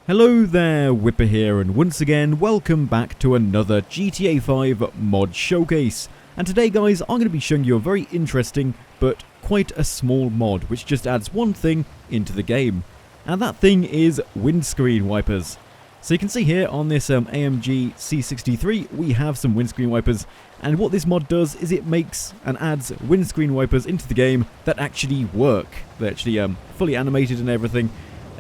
Hello there, Wipper here, and once again, welcome back to another GTA 5 mod showcase. And today guys, I'm going to be showing you a very interesting, but quite a small mod, which just adds one thing into the game. And that thing is windscreen wipers. So you can see here on this AMG C63, we have some windscreen wipers. And what this mod does is it makes and adds windscreen wipers into the game that actually work. They're actually fully animated and everything.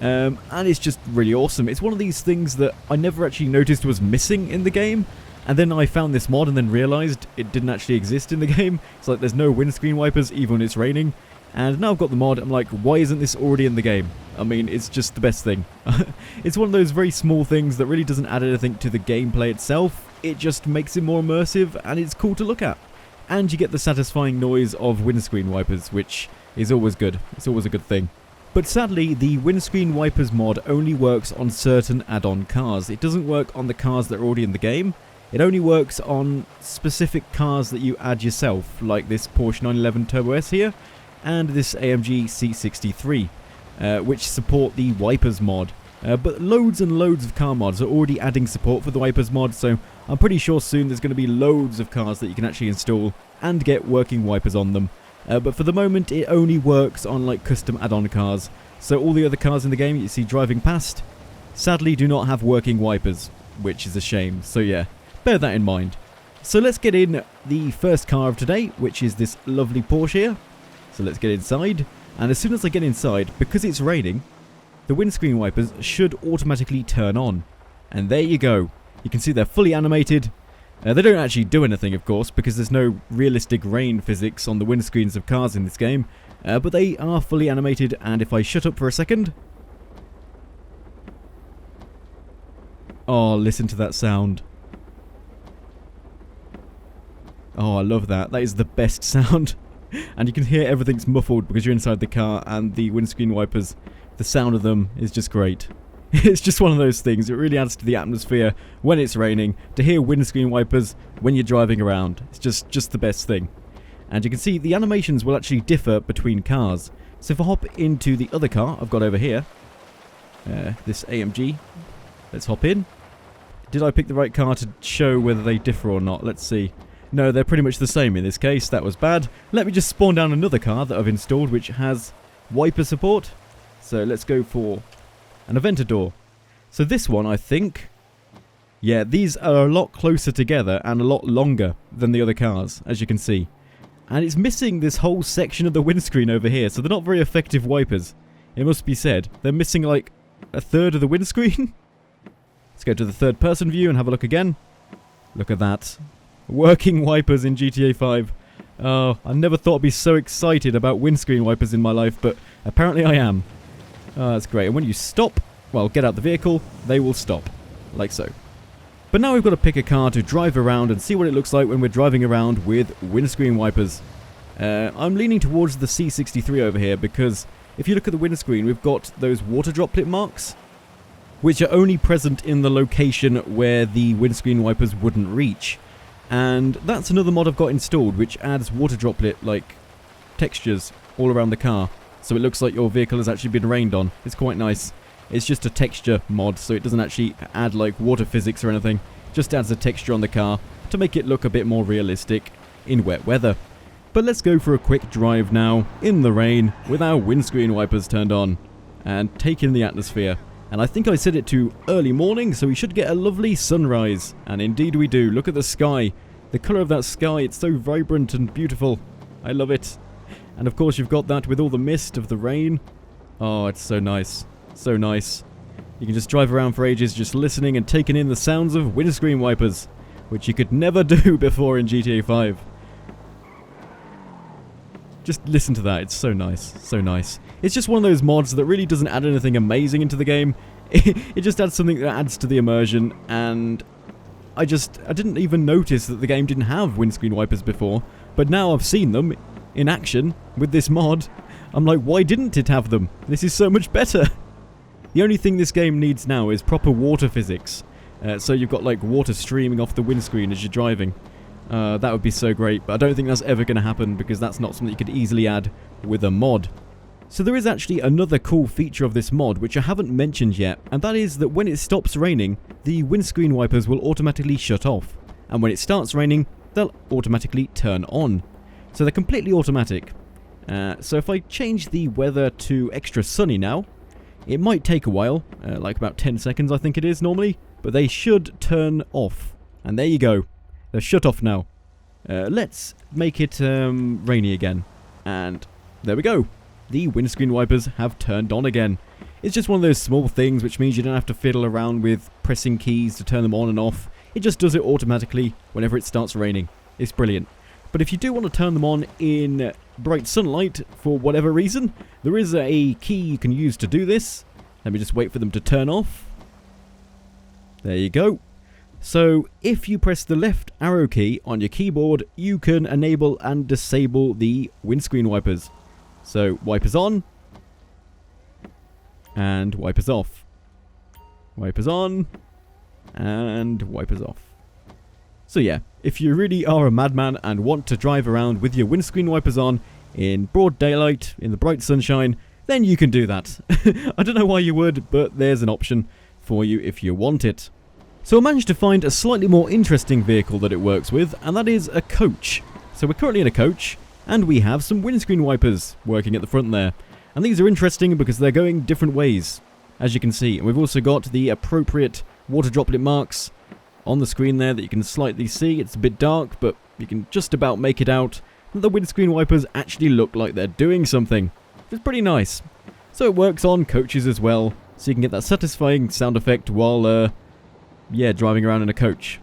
And it's just really awesome. It's one of these things that I never actually noticed was missing in the game, and then I found this mod and then realised it didn't actually exist in the game. It's like there's no windscreen wipers even when it's raining, and now I've got the mod, I'm like, why isn't this already in the game? I mean, it's just the best thing. It's one of those very small things that really doesn't add anything to the gameplay itself. It just makes it more immersive, and it's cool to look at. And you get the satisfying noise of windscreen wipers, which is always good. It's always a good thing. But sadly, the windscreen wipers mod only works on certain add-on cars. It doesn't work on the cars that are already in the game. It only works on specific cars that you add yourself, like this Porsche 911 Turbo S here, and this AMG C63, which support the wipers mod. But loads and loads of car mods are already adding support for the wipers mod, so I'm pretty sure soon there's going to be loads of cars that you can actually install and get working wipers on them. But for the moment, it only works on like custom add-on cars. So all the other cars in the game you see driving past, sadly do not have working wipers, which is a shame. So yeah, bear that in mind. So let's get in the first car of today, which is this lovely Porsche here. So let's get inside. And as soon as I get inside, because it's raining, the windscreen wipers should automatically turn on. And there you go. You can see they're fully animated. They don't actually do anything, of course, because there's no realistic rain physics on the windscreens of cars in this game, but they are fully animated, and if I shut up for a second... Oh, listen to that sound. Oh, I love that. That is the best sound. And you can hear everything's muffled because you're inside the car, and the windscreen wipers, the sound of them is just great. It's just one of those things. It really adds to the atmosphere when it's raining. To hear windscreen wipers when you're driving around, it's just the best thing. And you can see the animations will actually differ between cars. So if I hop into the other car I've got over here, this AMG, let's hop in. Did I pick the right car to show whether they differ or not? Let's see. No, they're pretty much the same in this case. That was bad. Let me just spawn down another car that I've installed which has wiper support. So let's go for an Aventador. So this one, I think, yeah, these are a lot closer together and a lot longer than the other cars, as you can see. And it's missing this whole section of the windscreen over here, so they're not very effective wipers. It must be said. They're missing like a third of the windscreen. Let's go to the third person view and have a look again. Look at that. Working wipers in GTA 5. Oh, I never thought I'd be so excited about windscreen wipers in my life, but apparently I am. Oh, that's great. And when you stop, well, get out the vehicle, they will stop. Like so. But now we've got to pick a car to drive around and see what it looks like when we're driving around with windscreen wipers. I'm leaning towards the C63 over here because if you look at the windscreen, we've got those water droplet marks, which are only present in the location where the windscreen wipers wouldn't reach. And that's another mod I've got installed, which adds water droplet, like, textures all around the car. So it looks like your vehicle has actually been rained on. It's quite nice. It's just a texture mod, so it doesn't actually add like water physics or anything. It just adds a texture on the car to make it look a bit more realistic in wet weather. But let's go for a quick drive now, in the rain, with our windscreen wipers turned on, and take in the atmosphere. And I think I set it to early morning, so we should get a lovely sunrise. And indeed we do. Look at the sky. The colour of that sky, it's so vibrant and beautiful. I love it. And of course you've got that with all the mist of the rain. Oh, it's so nice. So nice. You can just drive around for ages just listening and taking in the sounds of windscreen wipers, which you could never do before in GTA 5. Just listen to that. It's so nice. So nice. It's just one of those mods that really doesn't add anything amazing into the game. It just adds something that adds to the immersion, and I didn't even notice that the game didn't have windscreen wipers before, but now I've seen them in action with this mod. I'm like, why didn't it have them? This is so much better. The only thing this game needs now is proper water physics. So you've got like water streaming off the windscreen as you're driving. That would be so great, but I don't think that's ever going to happen because that's not something you could easily add with a mod. So there is actually another cool feature of this mod which I haven't mentioned yet, and that is that when it stops raining, the windscreen wipers will automatically shut off, and when it starts raining, they'll automatically turn on. So they're completely automatic. So if I change the weather to extra sunny now, it might take a while, like about 10 seconds I think it is normally, but they should turn off. And there you go, they're shut off now. Let's make it rainy again, and there we go. The windscreen wipers have turned on again. It's just one of those small things which means you don't have to fiddle around with pressing keys to turn them on and off. It just does it automatically whenever it starts raining. It's brilliant. But if you do want to turn them on in bright sunlight for whatever reason, there is a key you can use to do this. Let me just wait for them to turn off. There you go. So if you press the left arrow key on your keyboard, you can enable and disable the windscreen wipers. So wipers on, and wipers off. Wipers on, and wipers off. So yeah, if you really are a madman and want to drive around with your windscreen wipers on in broad daylight, in the bright sunshine, then you can do that. I don't know why you would, but there's an option for you if you want it. So I managed to find a slightly more interesting vehicle that it works with, and that is a coach. So we're currently in a coach, and we have some windscreen wipers working at the front there. And these are interesting because they're going different ways, as you can see. And we've also got the appropriate water droplet marks on the screen there that you can slightly see. It's a bit dark, but you can just about make it out that the windscreen wipers actually look like they're doing something. It's pretty nice. So it works on coaches as well, so you can get that satisfying sound effect while, driving around in a coach.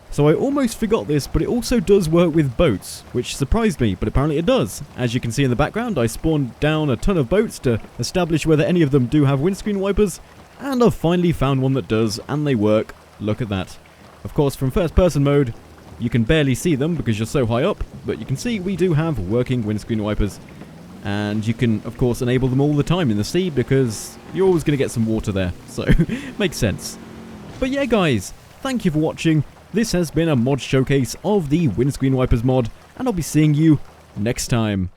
So I almost forgot this, but it also does work with boats, which surprised me, but apparently it does. As you can see in the background, I spawned down a ton of boats to establish whether any of them do have windscreen wipers, and I've finally found one that does, and they work. Look at that. Of course, from first person mode, you can barely see them because you're so high up, but you can see we do have working windscreen wipers. And you can, of course, enable them all the time in the sea because you're always going to get some water there, so makes sense. But yeah, guys, thank you for watching. This has been a mod showcase of the windscreen wipers mod, and I'll be seeing you next time.